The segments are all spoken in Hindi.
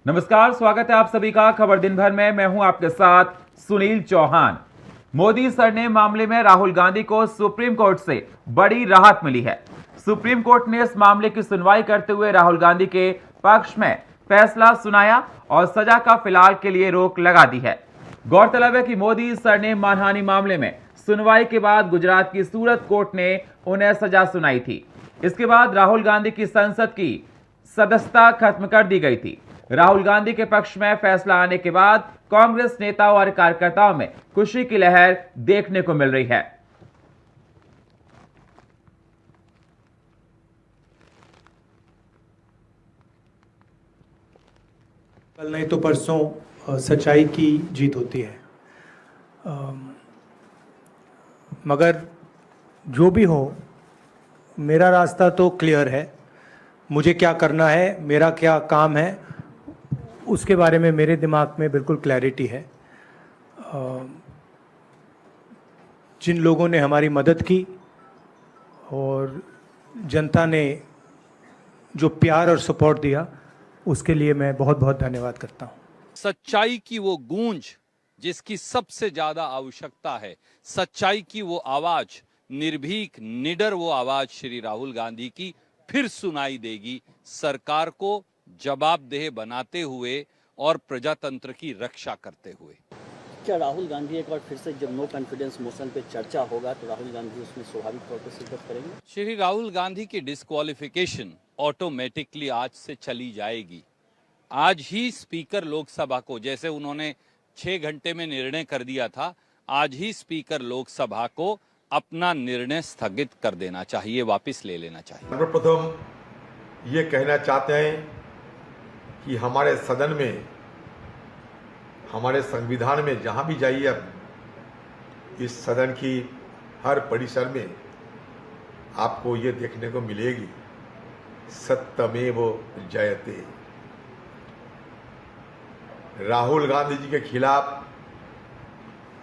नमस्कार, स्वागत है आप सभी का खबर दिन भर में। मैं हूं आपके साथ सुनील चौहान। मोदी सर ने मामले में राहुल गांधी को सुप्रीम कोर्ट से बड़ी राहत मिली है। सुप्रीम कोर्ट ने इस मामले की सुनवाई करते हुए राहुल गांधी के पक्ष में फैसला सुनाया और सजा का फिलहाल के लिए रोक लगा दी है। गौरतलब है कि मोदी सर ने मानहानि मामले में सुनवाई के बाद गुजरात की सूरत कोर्ट ने उन्हें सजा सुनाई थी। इसके बाद राहुल गांधी की संसद की सदस्यता खत्म कर दी गई थी। राहुल गांधी के पक्ष में फैसला आने के बाद कांग्रेस नेताओं और कार्यकर्ताओं में खुशी की लहर देखने को मिल रही है। कल नहीं तो परसों सच्चाई की जीत होती है। मगर जो भी हो, मेरा रास्ता तो क्लियर है। मुझे क्या करना है, मेरा क्या काम है, उसके बारे में मेरे दिमाग में बिल्कुल क्लैरिटी है। जिन लोगों ने हमारी मदद की और जनता ने जो प्यार और सपोर्ट दिया, उसके लिए मैं बहुत बहुत धन्यवाद करता हूँ। सच्चाई की वो गूंज जिसकी सबसे ज्यादा आवश्यकता है, सच्चाई की वो आवाज, निर्भीक निडर वो आवाज श्री राहुल गांधी की फिर सुनाई देगी, सरकार को जवाबदेह बनाते हुए और प्रजातंत्र की रक्षा करते हुए। क्या राहुल गांधी एक बार फिर से जब नो कॉन्फिडेंस मोशन पे चर्चा होगा तो राहुल गांधी उसमें स्वाभाविक तौर पर शिरकत करेंगे? श्री राहुल गांधी की डिस्क्वालिफिकेशन ऑटोमेटिकली आज से चली जाएगी। आज ही स्पीकर लोकसभा को, जैसे उन्होंने 6 घंटे में निर्णय कर दिया था, आज ही स्पीकर लोकसभा को अपना निर्णय स्थगित कर देना चाहिए, वापस ले लेना चाहिए। सर्वप्रथम ये कहना चाहते हैं कि हमारे सदन में, हमारे संविधान में जहां भी जाइए, अब इस सदन की हर परिसर में आपको ये देखने को मिलेगी, सत्यमेव जयते। राहुल गांधी जी के खिलाफ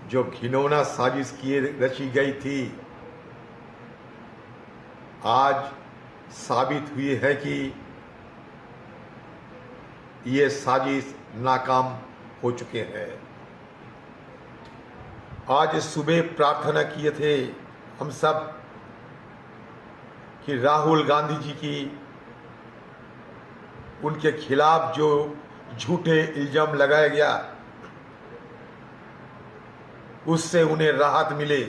जो घिनौना साजिश किए रची गई थी, आज साबित हुई है कि ये साजिश नाकाम हो चुके हैं। आज सुबह प्रार्थना किए थे हम सब कि राहुल गांधी जी की, उनके खिलाफ जो झूठे इल्जाम लगाया गया, उससे उन्हें राहत मिले।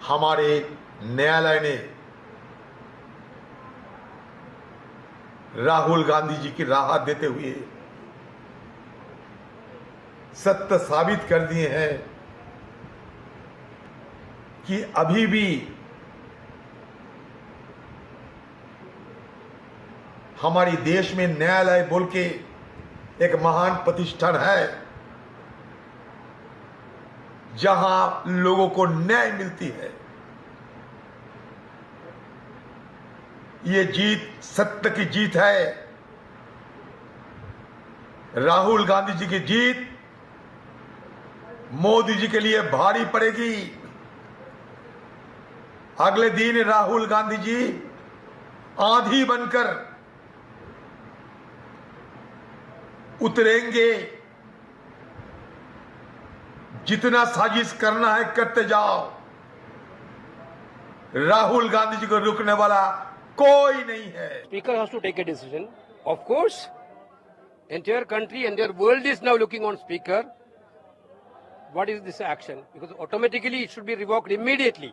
हमारे न्यायालय ने राहुल गांधी जी की राहत देते हुए सत्य साबित कर दिए हैं कि अभी भी हमारी देश में न्यायालय बोल के एक महान प्रतिष्ठान है, जहां लोगों को न्याय मिलती है। ये जीत सत्य की जीत है। राहुल गांधी जी की जीत मोदी जी के लिए भारी पड़ेगी। अगले दिन राहुल गांधी जी आंधी बनकर उतरेंगे। जितना साजिश करना है करते जाओ, राहुल गांधी जी को रुकने वाला कोई नहीं है। Speaker has to take a decision. Of course, entire country and their world is now looking on Speaker. What is this action? Because automatically it should be revoked immediately.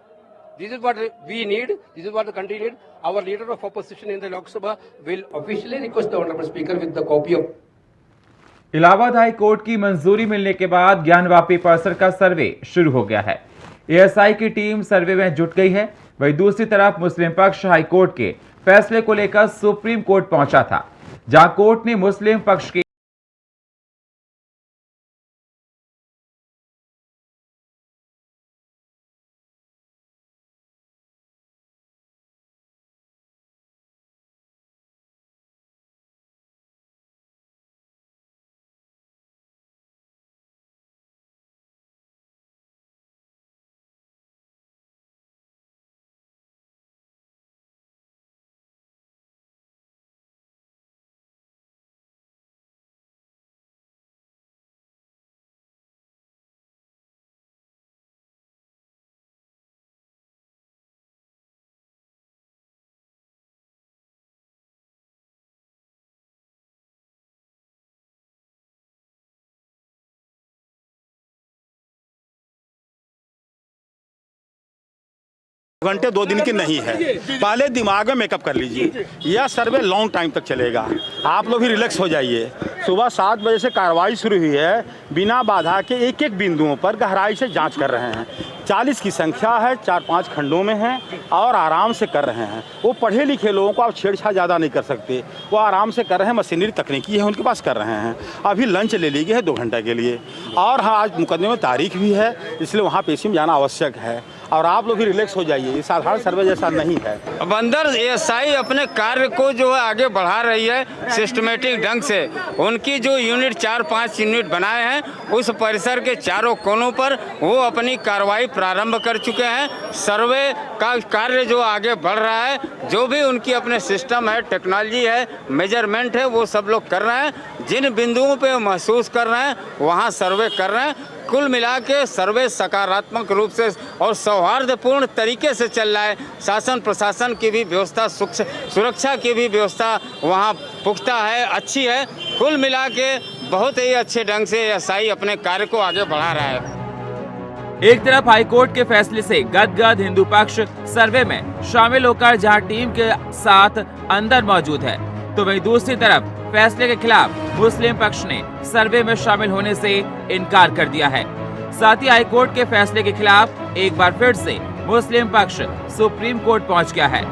This is what we need. This is what the country need. Our leader of opposition in the Lok Sabha will officially request the Honorable Speaker with the copy of. Allahabad high court की मंजूरी मिलने के बाद ज्ञानवापी परिसर का सर्वे शुरू हो गया है। एएसआई की टीम सर्वे में जुट गई है। वहीं दूसरी तरफ मुस्लिम पक्ष हाई कोर्ट के फैसले को लेकर सुप्रीम कोर्ट पहुंचा था, जहां कोर्ट ने मुस्लिम पक्ष के घंटे 2 दिन की नहीं है। पहले दिमाग में मेकअप कर लीजिए, यह सर्वे लॉन्ग टाइम तक चलेगा। आप लोग भी रिलैक्स हो जाइए। सुबह 7 बजे से कार्रवाई शुरू हुई है, बिना बाधा के एक एक बिंदुओं पर गहराई से जांच कर रहे हैं। 40 की संख्या है, 4-5 खंडों में हैं और आराम से कर रहे हैं। वो पढ़े लिखे लोगों को आप छेड़छाड़ ज़्यादा नहीं कर सकते, वो आराम से कर रहे हैं। मशीनरी तकनीकी है उनके पास, कर रहे हैं। अभी लंच ले ली गई है 2 घंटे के लिए, और हाँ आज मुकदमे में तारीख भी है, इसलिए वहाँ पेशी में जाना आवश्यक है। और आप लोग भी रिलैक्स हो जाइए, ये साधारण सर्वे जैसा नहीं है। अब अंदर एएसआई अपने कार्य को जो है आगे बढ़ा रही है सिस्टमेटिक ढंग से। उनकी जो यूनिट 4-5 यूनिट बनाए हैं, उस परिसर के चारों कोनों पर वो अपनी कार्रवाई प्रारंभ कर चुके हैं। सर्वे का कार्य जो आगे बढ़ रहा है, जो भी उनकी अपने सिस्टम है, टेक्नोलॉजी है, मेजरमेंट है, वो सब लोग कर रहे हैं। जिन बिंदुओं पे महसूस कर रहे हैं वहाँ सर्वे कर रहे हैं। कुल मिला के सर्वे सकारात्मक रूप से और सौहार्दपूर्ण तरीके से चल रहा है। शासन प्रशासन की भी व्यवस्था, सुरक्षा की भी व्यवस्था वहाँ पुख्ता है, अच्छी है। कुल मिला के बहुत ही अच्छे ढंग से एएसआई अपने कार्य को आगे बढ़ा रहा है। एक तरफ हाईकोर्ट के फैसले से गदगद हिंदू पक्ष सर्वे में शामिल होकर जहां टीम के साथ अंदर मौजूद है, तो वहीं दूसरी तरफ फैसले के खिलाफ मुस्लिम पक्ष ने सर्वे में शामिल होने से इनकार कर दिया है। साथ ही हाईकोर्ट के फैसले के खिलाफ एक बार फिर से मुस्लिम पक्ष सुप्रीम कोर्ट पहुंच गया है।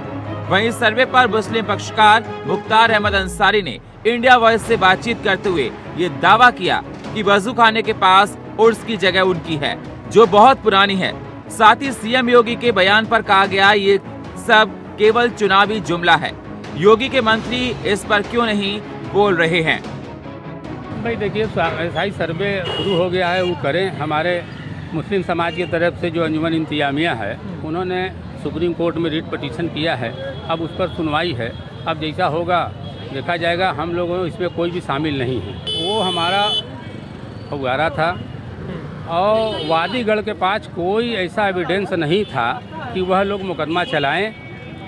वहीं सर्वे पर मुस्लिम पक्षकार मुख्तार अहमद अंसारी ने इंडिया वॉइस से बातचीत करते हुए ये दावा किया कि वजू खाने के पास उर्स की जगह उनकी है, जो बहुत पुरानी है। साथ ही सीएम योगी के बयान पर कहा गया ये सब केवल चुनावी जुमला है। योगी के मंत्री इस पर क्यों नहीं बोल रहे हैं? भाई देखिए, एएसआई सर्वे शुरू हो गया है, वो करें। हमारे मुस्लिम समाज की तरफ से जो अंजुमन इंतजामिया है, उन्होंने सुप्रीम कोर्ट में रिट पिटीशन किया है। अब उस पर सुनवाई है। अब जैसा होगा देखा जाएगा। हम लोगों इसमें कोई भी शामिल नहीं है। वो हमारा फव्वारा था और वादीगढ़ के पास कोई ऐसा एविडेंस नहीं था कि वह लोग मुकदमा चलाएं।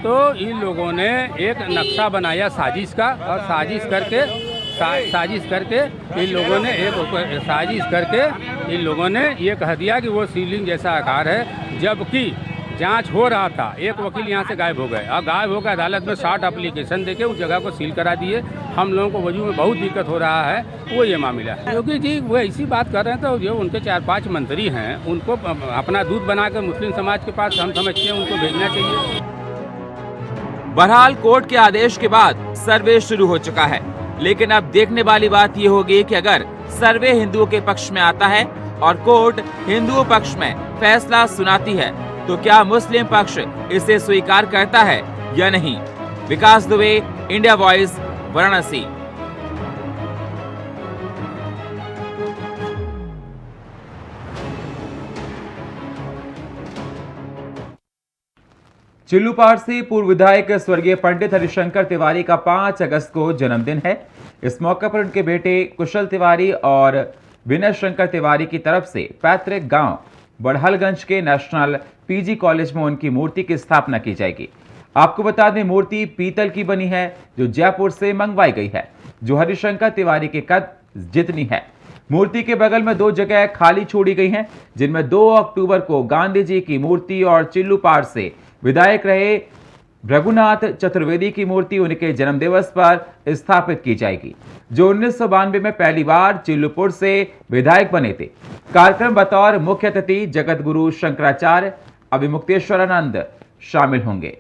तो इन लोगों ने एक नक्शा बनाया साजिश का, और साजिश करके इन लोगों ने ये कह दिया कि वो शिवलिंग जैसा आकार है, जबकि जांच हो रहा था। एक वकील यहाँ से गायब हो गए और गायब होकर अदालत में 60 एप्लीकेशन देके उस जगह को सील करा दिए। हम लोगों को वजू में बहुत दिक्कत हो रहा है, वो ये मामला है। योगी जी वो ऐसी बात कर रहे हैं, तो जो उनके 4-5 मंत्री हैं उनको अपना दूध बनाकर मुस्लिम समाज के पास हम समझते हैं उनको भेजना चाहिए। बहरहाल कोर्ट के आदेश के बाद सर्वे शुरू हो चुका है, लेकिन अब देखने वाली बात ये होगी कि अगर सर्वे हिंदुओं के पक्ष में आता है और कोर्ट हिंदुओं पक्ष में फैसला सुनाती है, तो क्या मुस्लिम पक्ष इसे स्वीकार करता है या नहीं? विकास दुबे, इंडिया वॉइस, वाराणसी। चिल्लूपार से पूर्व विधायक स्वर्गीय पंडित हरिशंकर तिवारी का 5 अगस्त को जन्मदिन है। इस मौके पर उनके बेटे कुशल तिवारी और विनय शंकर तिवारी की तरफ से पैतृक गांव बढ़लगंज के नेशनल पीजी कॉलेज में उनकी मूर्ति की स्थापना की जाएगी। आपको बता दें, मूर्ति पीतल की बनी है, जो जयपुर से मंगवाई गई है, जो हरिशंकर तिवारी के कद जितनी है। मूर्ति के बगल में 2 जगह खाली छोड़ी गई हैं, जिनमें 2 अक्टूबर को गांधी जी की मूर्ति और चिल्लूपार से विधायक रहे रघुनाथ चतुर्वेदी की मूर्ति उनके जन्मदिवस पर स्थापित की जाएगी, जो 1992 में पहली बार चिल्लूपुर से विधायक बने थे। कार्यक्रम बतौर मुख्य अतिथि जगत गुरु शंकराचार्य अभिमुक्तेश्वरानंद शामिल होंगे।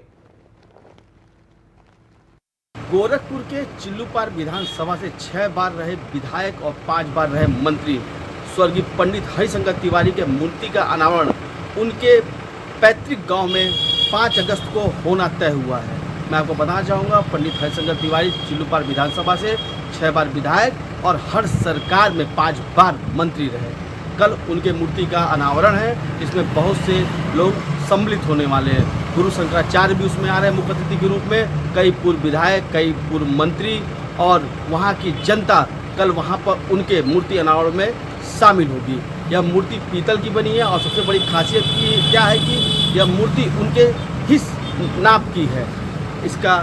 गोरखपुर के चिल्लूपार विधानसभा से 6 बार रहे विधायक और 5 बार रहे मंत्री स्वर्गीय पंडित हरिशंकर तिवारी के मूर्ति का अनावरण उनके पैतृक गांव में 5 अगस्त को होना तय हुआ है। मैं आपको बताना चाहूँगा, पंडित हरिशंकर तिवारी चिल्लूपार विधानसभा से 6 बार विधायक और हर सरकार में 5 बार मंत्री रहे। कल उनके मूर्ति का अनावरण है, जिसमें बहुत से लोग सम्मिलित होने वाले हैं। गुरु शंकराचार्य भी उसमें आ रहे हैं मुख्य अतिथि के रूप में। कई पूर्व विधायक, कई पूर्व मंत्री और वहाँ की जनता कल वहाँ पर उनके मूर्ति अनावरण में शामिल होगी। यह मूर्ति पीतल की बनी है और सबसे बड़ी खासियत की क्या है कि यह मूर्ति उनके ही नाप की है। इसका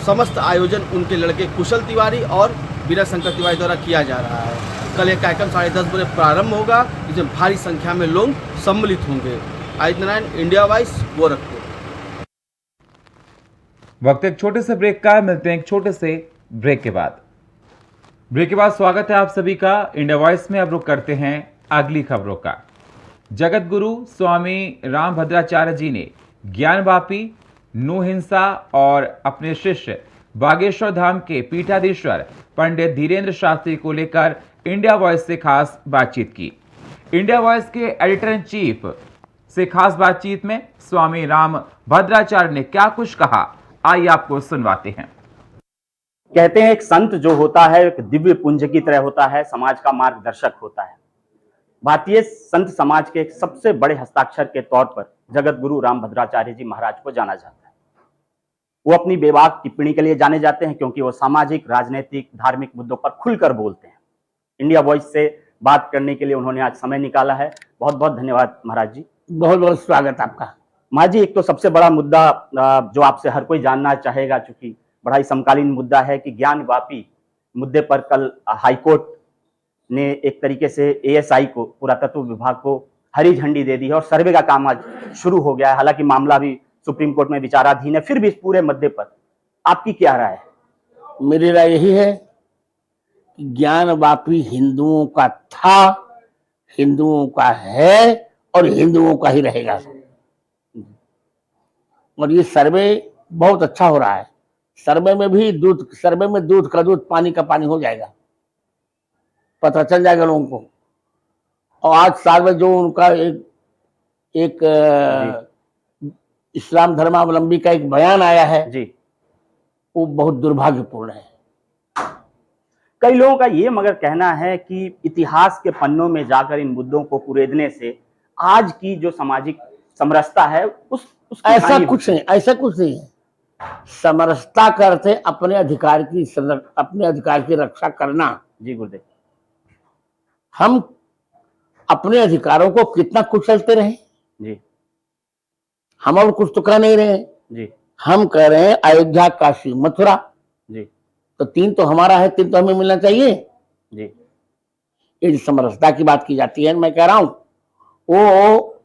समस्त आयोजन उनके लड़के कुशल तिवारी और विनय शंकर तिवारी द्वारा किया जा रहा है। कल यह कार्यक्रम 10:30 बजे प्रारंभ होगा, जिसमें भारी संख्या में लोग सम्मिलित होंगे। Aditya Narayan, India voice, Gorakhpur. वक्त एक छोटे से ब्रेक का है, मिलते हैं एक छोटे से ब्रेक के बाद। स्वागत है आप सभी का इंडिया वॉइस में। अब रुक करते हैं अगली खबरों का। जगत गुरु स्वामी रामभद्राचार्य जी ने ज्ञानवापी, नुहिंसा और अपने शिष्य बागेश्वर धाम के पीठाधीश्वर पंडित धीरेन्द्र शास्त्री को लेकर इंडिया वॉइस से खास बातचीत की। इंडिया वॉइस के एडिटर इन चीफ से खास बातचीत में स्वामी रामभद्राचार्य ने क्या कुछ कहा, आइए आपको सुनवाते हैं। कहते हैं एक संत जो होता है एक दिव्य पुंज की तरह होता है, समाज का मार्गदर्शक होता है। भारतीय संत समाज के एक सबसे बड़े हस्ताक्षर के तौर पर जगत गुरु रामभद्राचार्य जी महाराज को जाना जाता है। वो अपनी बेबाक टिप्पणी के लिए जाने जाते हैं क्योंकि वो सामाजिक, राजनीतिक, धार्मिक मुद्दों पर खुलकर बोलते हैं। इंडिया वॉइस से बात करने के लिए उन्होंने आज समय निकाला है। बहुत बहुत धन्यवाद महाराज जी। बहुत बहुत स्वागत आपका। महाराज जी, एक तो सबसे बड़ा मुद्दा जो आपसे हर कोई जानना चाहेगा, चूंकि बड़ा ही समकालीन मुद्दा है कि ज्ञानवापी मुद्दे पर कल हाईकोर्ट ने एक तरीके से एएसआई को, पुरातत्व विभाग को हरी झंडी दे दी है और सर्वे का काम आज शुरू हो गया है। हालांकि मामला भी सुप्रीम कोर्ट में विचाराधीन है, फिर भी इस पूरे मुद्दे पर आपकी क्या राय है? मेरी राय यही है कि ज्ञानवापी हिंदुओं का था, हिंदुओं का है और हिंदुओं का ही रहेगा। और ये सर्वे बहुत अच्छा हो रहा है। सर्वे में भी दूध का दूध, पानी का पानी हो जाएगा, पता चल जाएगा लोगों को। और आज साल में जो उनका एक इस्लाम धर्मावलंबी का एक बयान आया है जी, वो बहुत दुर्भाग्यपूर्ण है। कई लोगों का ये मगर कहना है कि इतिहास के पन्नों में जाकर इन मुद्दों को कुरेदने से आज की जो सामाजिक समरसता है ऐसा कुछ नहीं है। समरसता का अर्थ है अपने अधिकार की रक्षा करना। जी गुरुदेव, हम अपने अधिकारों को कितना कुचलते रहे जी, हम और कुछ तो कह नहीं रहे हैं जी। हम कह रहे हैं अयोध्या, काशी, मथुरा, जी, तो 3 तो हमारा है, 3 तो हमें मिलना चाहिए जी। ये समरसता की बात की जाती है। मैं कह रहा हूं वो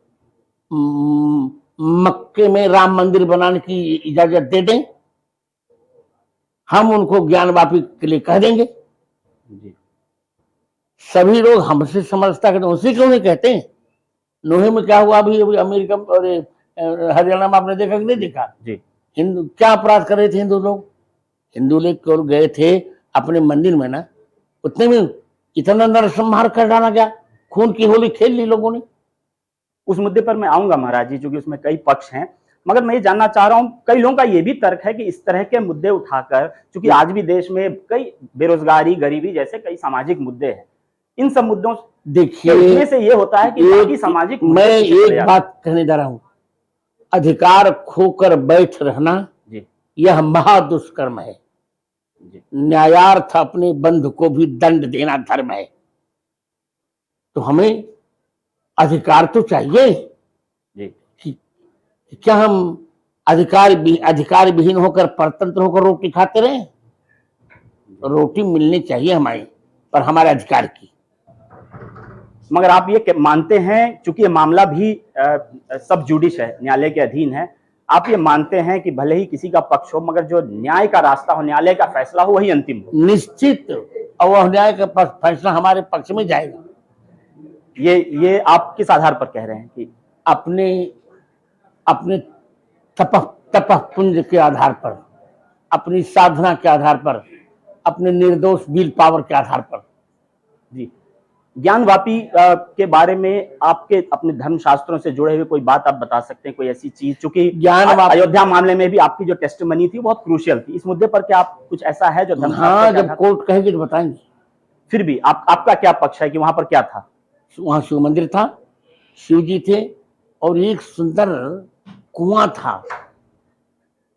मक्के में राम मंदिर बनाने की इजाजत दे दें, हम उनको ज्ञानवापी के लिए कह देंगे। जी। सभी लोग हमसे समरसता करते, उसी क्यों नहीं कहते? नोहे में क्या हुआ अभी अमेरिका और हरियाणा में आपने देखा कि नहीं देखा? जी। हिंदू क्या अपराध कर रहे थे हिंदू लोग गए थे अपने मंदिर में ना, उतने में इतना नरसंहार कर डाला गया, खून की होली खेल ली लोगों ने। उस मुद्दे पर मैं आऊंगा महाराज जी, क्योंकि उसमें कई पक्ष हैं। मगर मैं ये जानना चाह रहा हूं, कई लोगों का ये भी तर्क है कि इस तरह के मुद्दे उठाकर, क्योंकि आज भी देश में कई बेरोजगारी, गरीबी जैसे कई सामाजिक मुद्दे हैं, इन सब मुद्दों देखिए से ये होता है कि बाकी सामाजिक मैं एक बात कहने जा रहा हूं, अधिकार खोकर बैठ रहना जी, यह महादुष्कर्म है। न्यायार्थ अपने बंधु को भी दंड देना धर्म है। तो हमें अधिकार तो चाहिए जी। कि क्या हम अधिकार विहीन होकर, परतंत्र होकर रोटी खाते रहे? रोटी मिलनी चाहिए हमारी, पर हमारे अधिकार की। मगर आप ये मानते हैं, चूंकि ये मामला भी सब जुडिश है, न्यायालय के अधीन है, आप ये मानते हैं कि भले ही किसी का पक्ष हो, मगर जो न्याय का रास्ता हो, न्यायालय का फैसला हो, वही अंतिम हो? निश्चित, और वह न्याय का फैसला हमारे पक्ष में जाएगा। ये आप किस आधार पर कह रहे हैं? कि अपने तपः पुंज के आधार पर, अपनी साधना के आधार पर, अपने निर्दोष विल पावर के आधार पर। जी। ज्ञानवापी के बारे में आपके अपने धर्म शास्त्रों से जुड़े हुए कोई बात आप बता सकते हैं, कोई ऐसी चीज? चूंकि अयोध्या मामले में भी आपकी जो टेस्टिमनी थी बहुत क्रूशियल थी, इस मुद्दे पर क्या आप कुछ ऐसा है जो धर्म जब कोर्ट कहेगी तो बताएंगे। फिर भी आपका क्या पक्ष है कि वहां पर क्या था? वहां शिव मंदिर था, शिव जी थे और एक सुंदर कुआं था,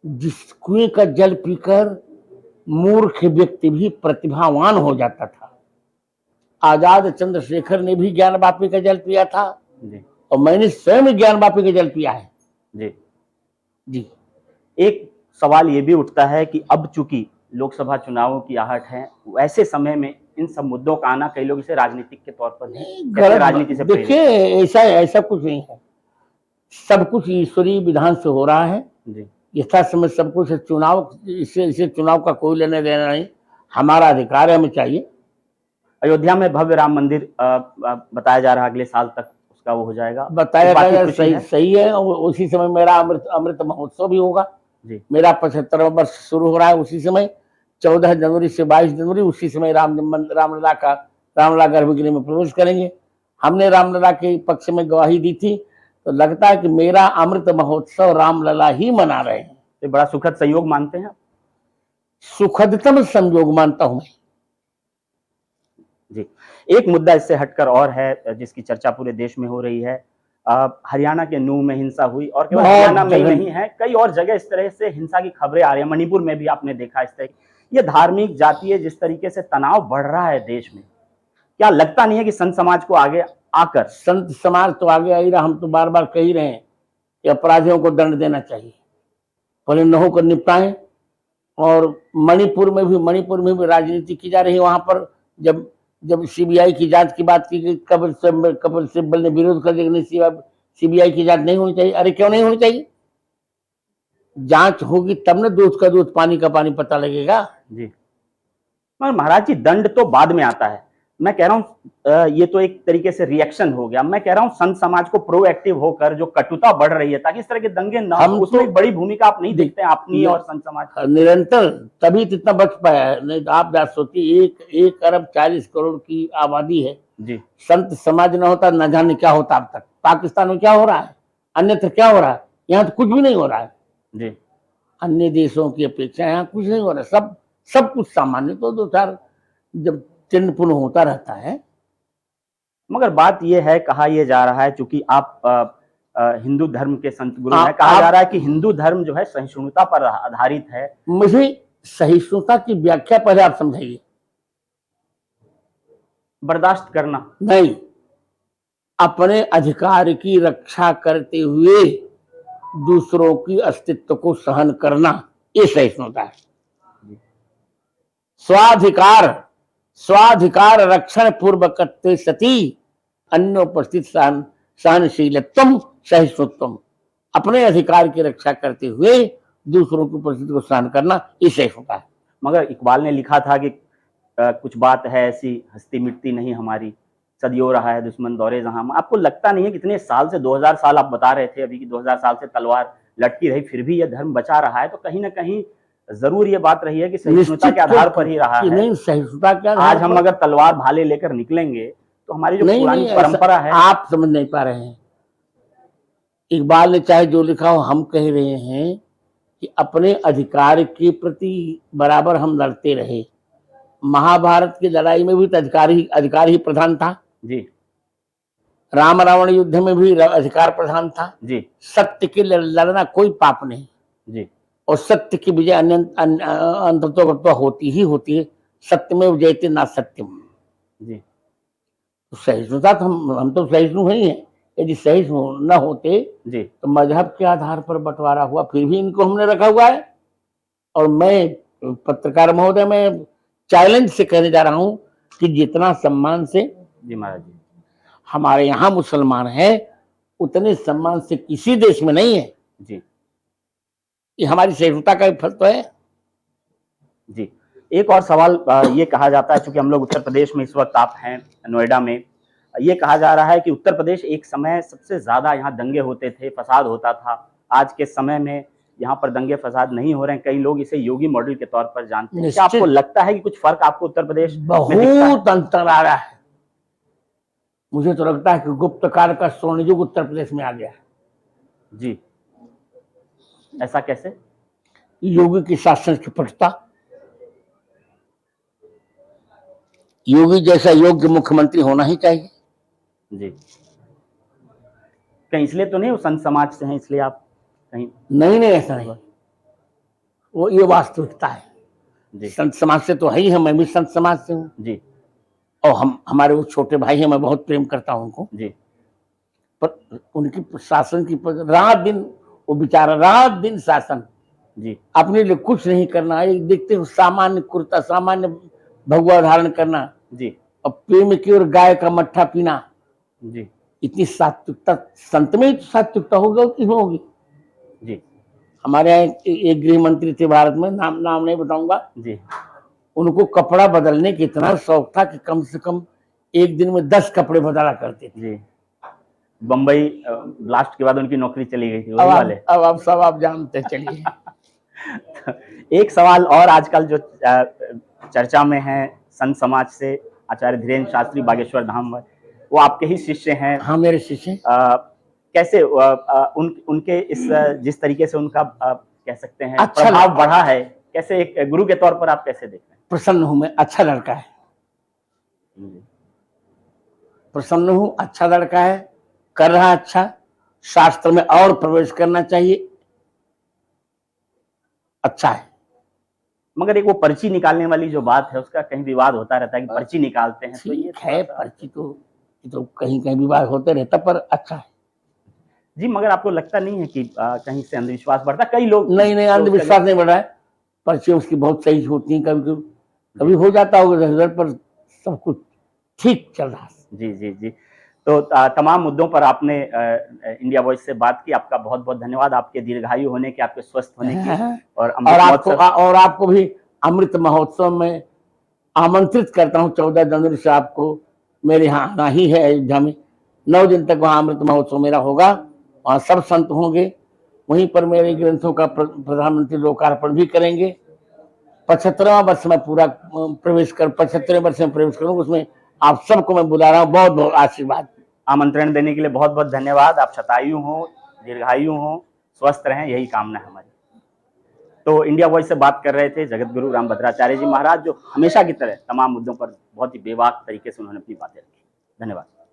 जिस कुएं का जल पीकर मूर्ख व्यक्ति भी प्रतिभावान हो जाता था। आजाद चंद्रशेखर ने भी ज्ञानवापी का जल पिया था जी। और मैंने स्वयं ज्ञानवापी का जल पिया है जी। जी। एक सवाल ये भी उठता है कि अब चूंकि लोकसभा चुनावों की आहट है, वैसे समय में इन सब मुद्दों का आना, कई लोग इसे राजनीतिक के तौर पर राजनीति से देखिए, ऐसा कुछ नहीं है। सब कुछ ईश्वरीय विधान से हो रहा है जी। यथा समय सब कुछ चुनाव, इससे चुनाव का कोई लेने देना नहीं, हमारा अधिकार है, हमें चाहिए। अयोध्या में भव्य राम मंदिर बताया जा रहा है, अगले साल तक उसका वो हो जाएगा, बताया तो गया, बाकी सही है। और उसी समय मेरा अमृत महोत्सव भी होगा जी। मेरा 75वां वर्ष शुरू हो रहा है उसी समय, 14 जनवरी से 22 जनवरी, उसी समय रामलला गर्भगृह में प्रवेश करेंगे। हमने रामलला के पक्ष में गवाही दी थी, तो लगता है कि मेरा अमृत महोत्सव रामलला ही मना रहे हैं। तो बड़ा सुखद संयोग मानते हैं? सुखदतम संयोग मानता हूं मैं। जी, एक मुद्दा इससे हटकर और है जिसकी चर्चा पूरे देश में हो रही है। हरियाणा के नूह में हिंसा हुई, और केवल हरियाणा में ही नहीं है, कई और जगह इस तरह से हिंसा की खबरें आ रही हैं। मणिपुर में भी आपने देखा इस तरह, ये धार्मिक जातीय जिस तरीके से तनाव बढ़ रहा है देश में, क्या लगता नहीं है कि संत समाज को आगे आकर? संत समाज तो आगे आ ही रहा, हम तो बार बार कह ही रहे हैं कि अपराधियों को दंड देना चाहिए, पहले नहों को निपटाएं। और मणिपुर में भी राजनीति की जा रही है। वहां पर जब सीबीआई की जांच की बात की गई, कपिल सिब्बल ने विरोध कर दिया, नहीं, सीबीआई की जांच नहीं होनी चाहिए। अरे क्यों नहीं होनी चाहिए? जांच होगी तब न दूध का दूध पानी का पानी पता लगेगा। जी, मगर महाराज जी, दंड तो बाद में आता है। मैं कह रहा हूँ ये तो एक तरीके से रिएक्शन हो गया। मैं कह रहा हूँ संत समाज को प्रोएक्टिव होकर जो कटुता बढ़ रही है, ताकि इस तरह के दंगे न हो, उसमें एक बड़ी भूमिका आप नहीं देखते हैं अपनी और संत समाज निरंतर, तभी तो इतना बच पाया है। नहीं तो आप बात सोचिए, 1 अरब 40 करोड़ की आबादी है जी। संत समाज न होता न जाने क्या होता अब तक। पाकिस्तान में क्या हो रहा है, अन्यत्र क्या हो रहा है, यहाँ तो कुछ भी नहीं हो रहा है जी। अन्य देशों की अपेक्षा यहाँ कुछ नहीं हो रहा, सब कुछ सामान्य। तो 2-4 जब चिन्ह पुनः होता रहता है। मगर बात यह है, कहा यह जा रहा है, चूंकि आप हिंदू धर्म के संत गुरु हैं, कहा जा रहा है कि हिंदू धर्म जो है सहिष्णुता पर आधारित है। मुझे सहिष्णुता की व्याख्या पहले आप समझाइए। बर्दाश्त करना नहीं, अपने अधिकार की रक्षा करते हुए दूसरों की अस्तित्व को सहन करना, ये सहिष्णुता है। स्वाधिकार रक्षण पूर्वक सती अन्योपस्थित सहनशीलत्वम सहिष्णुत्वम। अपने अधिकार की रक्षा करते हुए दूसरों की उपस्थिति को सहन करना, ये सहिष्णुता है। मगर इकबाल ने लिखा था कि कुछ बात है ऐसी हस्ती मिटती नहीं हमारी, सदियों रहा है दुश्मन दौरे जहां। आपको लगता नहीं है कितने साल से, 2000 साल आप बता रहे थे अभी कि 2000 साल से तलवार लटकी रही, फिर भी यह धर्म बचा रहा है? तो कहीं ना कहीं जरूर ये बात रही है कि सहिष्णुता के आधार पर ही रहा है। नहीं, सहिष्णुता के आधार आज हम अगर तलवार भाले लेकर निकलेंगे तो हमारी जो पुरानी परंपरा है, आप समझ नहीं पा रहे हैं। इकबाल ने चाहे जो लिखा हो, हम कह रहे हैं कि अपने अधिकार के प्रति बराबर हम लड़ते रहे। महाभारत की लड़ाई में भी तो अधिकार ही प्रधान था जी। राम रावण युद्ध में भी अधिकार प्रधान था जी। सत्य के लड़ना कोई पाप नहीं जी। और सत्य की विजय अंततः होती ही होती है। सत्य में विजयते ना सत्यम जी। तो सहिष्णुता तो हम तो सहिष्णु ही हैं। यदि सहिष्णु न होते जी तो मजहब के आधार पर बंटवारा हुआ, फिर भी इनको हमने रखा हुआ है। और मैं पत्रकार महोदय में चैलेंज से कहने जा रहा हूं कि जितना सम्मान से जी महाराज जी हमारे यहाँ मुसलमान है, उतने सम्मान से किसी देश में नहीं है जी। ये हमारी सहिष्णुता का फल तो है जी। एक और सवाल ये कहा जाता है, चूंकि हम लोग उत्तर प्रदेश में इस वक्त आप हैं नोएडा में, ये कहा जा रहा है कि उत्तर प्रदेश एक समय सबसे ज्यादा यहाँ दंगे होते थे, फसाद होता था। आज के समय में यहाँ पर दंगे फसाद नहीं हो रहे हैं। कई लोग इसे योगी मॉडल के तौर पर जानते हैं। क्या आपको लगता है कि कुछ फर्क आपको उत्तर प्रदेश में बहुत अंतर आ रहा है? मुझे तो लगता है कि गुप्तकाल का स्वर्ण युग उत्तर प्रदेश में आ गया है। जी, ऐसा कैसे? योगी की शासन की पटता, योगी जैसा योग्य मुख्यमंत्री होना ही चाहिए। जी। कहीं इसलिए तो नहीं वो संत समाज से हैं, इसलिए आप कहीं? नहीं ऐसा नहीं, वो ये वास्तविकता है। जी। संत समाज से तो है ही, मैं भी संत समाज से हूँ जी। और हमारे वो छोटे भाई हैं, मैं बहुत प्रेम करता हूँ उनको जी। पर उनकी शासन की रात दिन, वो बेचारा रात दिन शासन जी। अपने लिए कुछ नहीं करना, एक देखते हो सामान्य कुर्ता, सामान्य भगवा धारण करना जी। और प्रेम की और गाय का मट्ठा पीना। जी। इतनी सात्विकता संत में ही सात्विकता होगी और किसमें होगी? जी। हमारे यहाँ एक गृह मंत्री थे भारत में, नाम नहीं बताऊंगा जी। उनको कपड़ा बदलने की इतना शौक था कि कम से कम एक दिन में 10 कपड़े बदला करते थे। जी। बम्बई ब्लास्ट के बाद उनकी नौकरी चली गई थी वही वाले। अब आप सब आप जानते चलिए। एक सवाल और आजकल जो चर्चा में है संत समाज से, आचार्य धीरेन्द्र शास्त्री बागेश्वर धाम, वो आपके ही शिष्य हैं। हाँ, मेरे शिष्य। कैसे उनके इस जिस तरीके से उनका कह सकते हैं अच्छा प्रभाव बढ़ा है, कैसे एक गुरु के तौर पर आप कैसे देख रहे हैं? प्रसन्न हूं मैं, अच्छा लड़का है, प्रसन्न हूं, अच्छा लड़का है, कर रहा अच्छा, शास्त्र में और प्रवेश करना चाहिए, अच्छा है। मगर एक वो पर्ची निकालने वाली जो बात है उसका कहीं विवाद होता रहता है कि पर्ची निकालते हैं, तो ये ठीक है, पर्ची तो कहीं कहीं विवाद होते रहता, पर अच्छा है जी। मगर आपको लगता नहीं है कि कहीं से अंधविश्वास बढ़ता? कई लोग नहीं, अंधविश्वास नहीं बढ़ा है, पर्ची उसकी बहुत सही होती है, कभी हो जाता होगा घर पर, सब कुछ ठीक चल रहा है। जी जी जी। तो तमाम मुद्दों पर आपने इंडिया वॉइस से बात की, आपका बहुत बहुत धन्यवाद, आपके दीर्घायु होने के, आपके स्वस्थ होने के, और आपको भी अमृत महोत्सव में आमंत्रित करता हूँ। 14 जनवरी से आपको मेरे यहाँ आना ही है। अयोध्या में 9 दिन तक वहाँ अमृत महोत्सव मेरा होगा, वहाँ सब संत होंगे, वहीं पर मेरे ग्रंथों का प्रधानमंत्री लोकार्पण भी करेंगे। 75वां वर्ष में पूरा प्रवेश कर 75वें वर्ष में प्रवेश करूँ, उसमें आप सबको मैं बुला रहा हूँ। बहुत बहुत आशीर्वाद। आमंत्रण देने के लिए बहुत बहुत धन्यवाद। आप शतायु हो, दीर्घायु हो, स्वस्थ रहें, यही कामना है हमारी। तो इंडिया वॉइस से बात कर रहे थे जगत गुरु रामभद्राचार्य जी महाराज, जो हमेशा की तरह तमाम मुद्दों पर बहुत ही बेबाक तरीके से उन्होंने अपनी बातें रखी। धन्यवाद।